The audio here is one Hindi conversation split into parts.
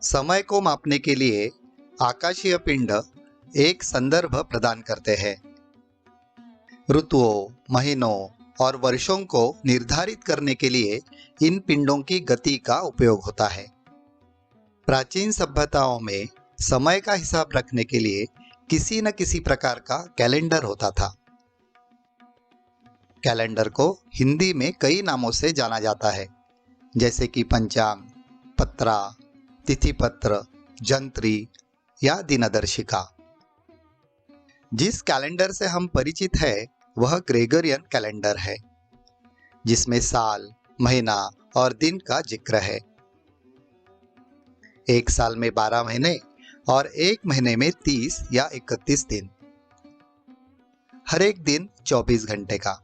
समय को मापने के लिए आकाशीय पिंड एक संदर्भ प्रदान करते हैं। ऋतुओं, महीनों और वर्षों को निर्धारित करने के लिए इन पिंडों की गति का उपयोग होता है। प्राचीन सभ्यताओं में समय का हिसाब रखने के लिए किसी न किसी प्रकार का कैलेंडर होता था। कैलेंडर को हिंदी में कई नामों से जाना जाता है, जैसे कि पंचांग, पत्रा, तिथिपत्र, जंत्री या दिनदर्शिका। जिस कैलेंडर से हम परिचित हैं वह ग्रेगोरियन कैलेंडर है, जिसमें साल, महीना और दिन का जिक्र है। एक साल में 12 महीने और एक महीने में 30 या 31 दिन। हर एक दिन 24 घंटे का।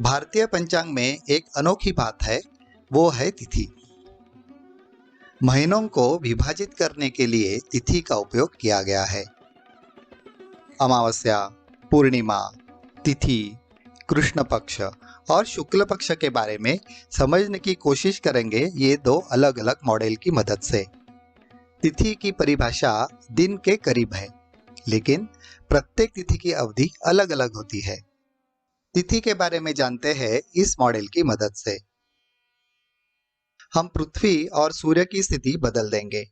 भारतीय पंचांग में एक अनोखी बात है, वो है तिथि। महीनों को विभाजित करने के लिए तिथि का उपयोग किया गया है। अमावस्या, पूर्णिमा, तिथि, कृष्ण पक्ष और शुक्ल पक्ष के बारे में समझने की कोशिश करेंगे ये दो अलग अलग मॉडल की मदद से। तिथि की परिभाषा दिन के करीब है, लेकिन प्रत्येक तिथि की अवधि अलग अलग होती है। तिथि के बारे में जानते हैं इस मॉडल की मदद से। हम पृथ्वी और सूर्य की स्थिति बदल देंगे।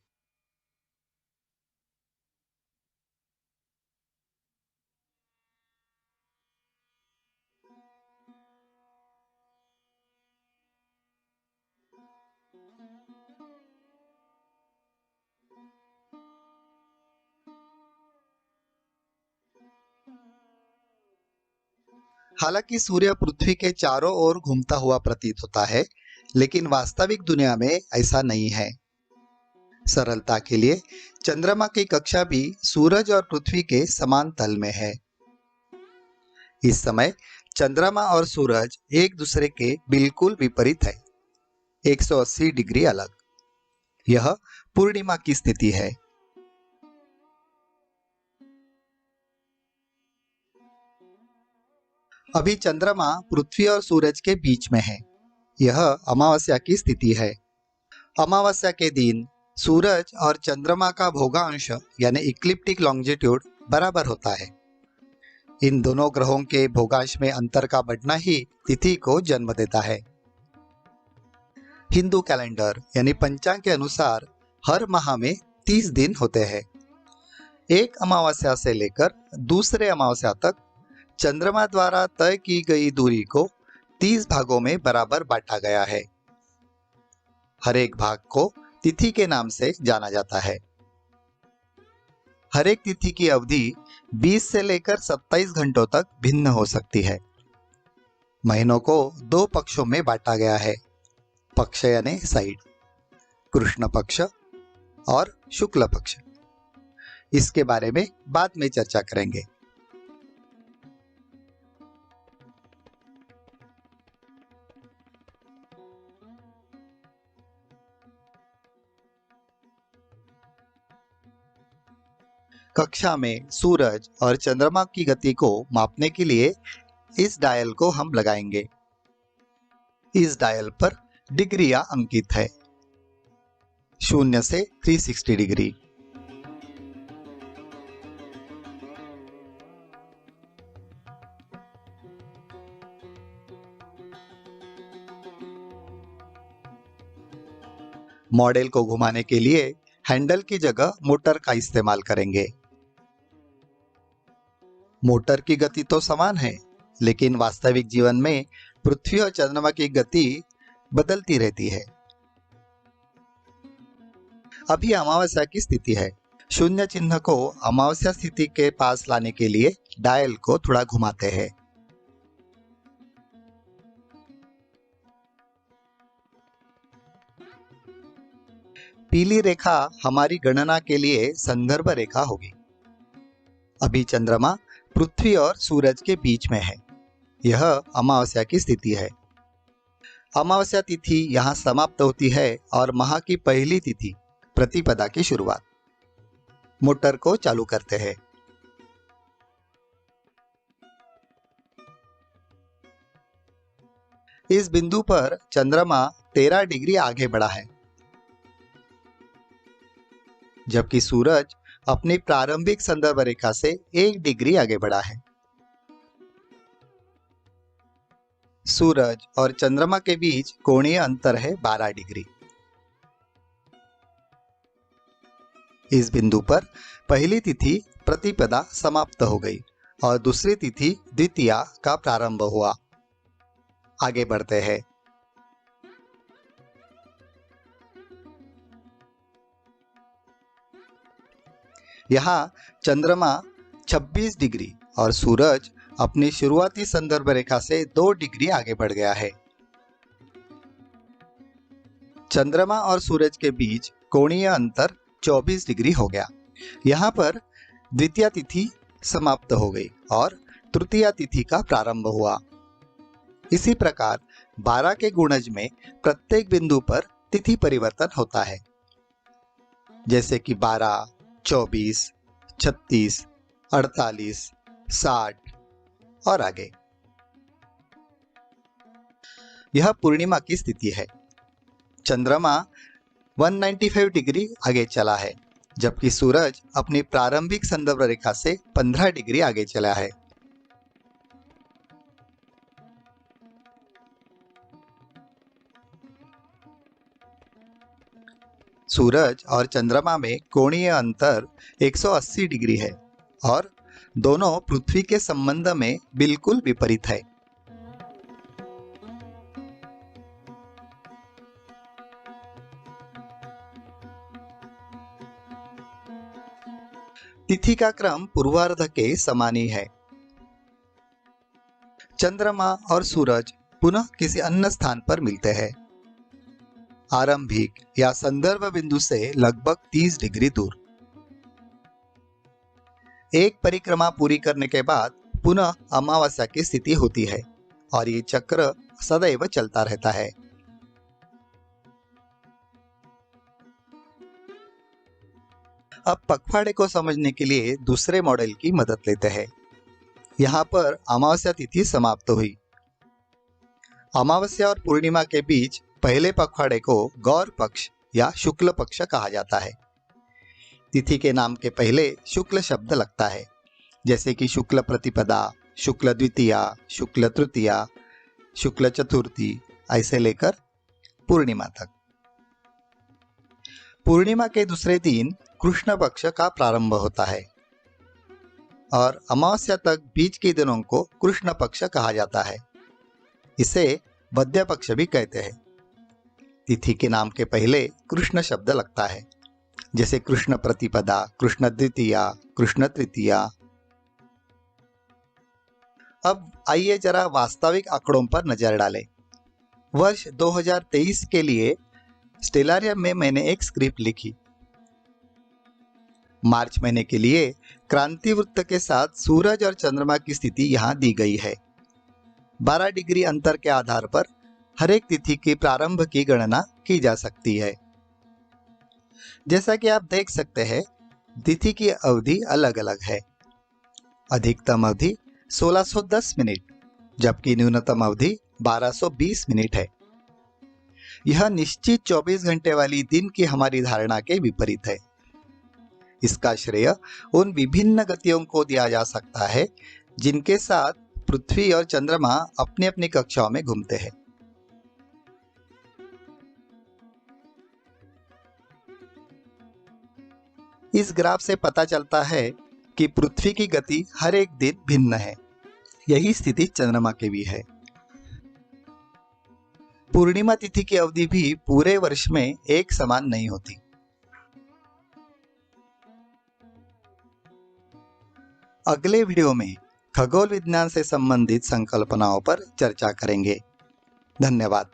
हालांकि सूर्य पृथ्वी के चारों ओर घूमता हुआ प्रतीत होता है, लेकिन वास्तविक दुनिया में ऐसा नहीं है। सरलता के लिए चंद्रमा की कक्षा भी सूरज और पृथ्वी के समान तल में है। इस समय चंद्रमा और सूरज एक दूसरे के बिल्कुल विपरीत है, 180 डिग्री अलग। यह पूर्णिमा की स्थिति है। अभी चंद्रमा पृथ्वी और सूरज के बीच में है। यह अमावस्या की स्थिति है। अमावस्या के दिन सूरज और चंद्रमा का भोगांश यानी इक्लिप्टिक लॉन्जिट्यूड बराबर होता है। इन दोनों ग्रहों के भोगांश में अंतर का बढ़ना ही तिथि को जन्म देता है। हिंदू कैलेंडर यानी पंचांग के अनुसार हर माह में 30 दिन होते हैं। एक अमावस्या से लेकर दूसरे अमावस्या तक चंद्रमा द्वारा तय की गई दूरी को 30 भागों में बराबर बांटा गया है। हर एक भाग को तिथि के नाम से जाना जाता है। हर एक तिथि की अवधि 20 से लेकर 27 घंटों तक भिन्न हो सकती है। महीनों को दो पक्षों में बांटा गया है, पक्ष यानी साइड, कृष्ण पक्ष और शुक्ल पक्ष। इसके बारे में बाद में चर्चा करेंगे। कक्षा में सूरज और चंद्रमा की गति को मापने के लिए इस डायल को हम लगाएंगे। इस डायल पर डिग्रियां अंकित है, 0 से 360 डिग्री। मॉडल को घुमाने के लिए हैंडल की जगह मोटर का इस्तेमाल करेंगे। मोटर की गति तो समान है, लेकिन वास्तविक जीवन में पृथ्वी और चंद्रमा की गति बदलती रहती है। अभी अमावस्या की स्थिति है। शून्य चिन्ह को अमावस्या स्थिति के पास लाने के लिए डायल को थोड़ा घुमाते हैं। पीली रेखा हमारी गणना के लिए संदर्भ रेखा होगी। अभी चंद्रमा पृथ्वी और सूरज के बीच में है। यह अमावस्या की स्थिति है। अमावस्या तिथि यहाँ समाप्त होती है और माह की पहली तिथि प्रतिपदा की शुरुआत। मोटर को चालू करते हैं। इस बिंदु पर चंद्रमा 13 डिग्री आगे बढ़ा है। जबकि सूरज अपनी प्रारंभिक संदर्भ रेखा से 1 डिग्री आगे बढ़ा है। सूरज और चंद्रमा के बीच कोणीय अंतर है 12 डिग्री। इस बिंदु पर पहली तिथि प्रतिपदा समाप्त हो गई और दूसरी तिथि द्वितीया का प्रारंभ हुआ। आगे बढ़ते हैं। यहाँ चंद्रमा 26 डिग्री और सूरज अपनी शुरुआती संदर्भ रेखा से 2 डिग्री आगे बढ़ गया है। चंद्रमा और सूरज के बीच कोणीय अंतर 24 डिग्री हो गया। यहाँ पर द्वितीया तिथि समाप्त हो गई और तृतीया तिथि का प्रारंभ हुआ। इसी प्रकार 12 के गुणज में प्रत्येक बिंदु पर तिथि परिवर्तन होता है, जैसे कि 12, 24, 36, 48, 60 और आगे। यह पूर्णिमा की स्थिति है। चंद्रमा 195 डिग्री आगे चला है, जबकि सूरज अपनी प्रारंभिक संदर्भ रेखा से 15 डिग्री आगे चला है। सूरज और चंद्रमा में कोणीय अंतर 180 डिग्री है और दोनों पृथ्वी के संबंध में बिल्कुल विपरीत है। तिथि का क्रम पूर्वार्ध के समान ही है। चंद्रमा और सूरज पुनः किसी अन्य स्थान पर मिलते हैं, आरंभिक या संदर्भ बिंदु से लगभग 30 डिग्री दूर। एक परिक्रमा पूरी करने के बाद पुनः अमावस्या की स्थिति होती है और ये चक्र सदैव चलता रहता है। अब पखवाड़े को समझने के लिए दूसरे मॉडल की मदद लेते हैं। यहाँ पर अमावस्या तिथि समाप्त हुई। अमावस्या और पूर्णिमा के बीच पहले पखवाड़े को गौर पक्ष या शुक्ल पक्ष कहा जाता है। तिथि के नाम के पहले शुक्ल शब्द लगता है, जैसे कि शुक्ल प्रतिपदा, शुक्ल द्वितीया, शुक्ल तृतीया, शुक्ल चतुर्थी, ऐसे लेकर पूर्णिमा तक। पूर्णिमा के दूसरे दिन कृष्ण पक्ष का प्रारंभ होता है और अमावस्या तक बीच के दिनों को कृष्ण पक्ष कहा जाता है। इसे वद्य पक्ष भी कहते हैं। तिथि के नाम के पहले कृष्ण शब्द लगता है, जैसे कृष्ण प्रतिपदा, कृष्ण द्वितीया, कृष्ण तृतीया। अब आइए जरा वास्तविक आंकड़ों पर नजर डालें। वर्ष 2023 के लिए स्टेलारियम में मैंने एक स्क्रिप्ट लिखी। मार्च महीने के लिए क्रांति वृत्त के साथ सूरज और चंद्रमा की स्थिति यहाँ दी गई है। 12 डिग्री अंतर के आधार पर हर एक तिथि की प्रारंभ की गणना की जा सकती है। जैसा कि आप देख सकते हैं, तिथि की अवधि अलग अलग है। अधिकतम अवधि 1610 मिनट, जबकि न्यूनतम अवधि 1220 मिनट है। यह निश्चित 24 घंटे वाली दिन की हमारी धारणा के विपरीत है। इसका श्रेय उन विभिन्न गतियों को दिया जा सकता है जिनके साथ पृथ्वी और चंद्रमा अपनी अपनी कक्षाओं में घूमते हैं। इस ग्राफ से पता चलता है कि पृथ्वी की गति हर एक दिन भिन्न है। यही स्थिति चंद्रमा की भी है। पूर्णिमा तिथि की अवधि भी पूरे वर्ष में एक समान नहीं होती। अगले वीडियो में खगोल विज्ञान से संबंधित संकल्पनाओं पर चर्चा करेंगे। धन्यवाद।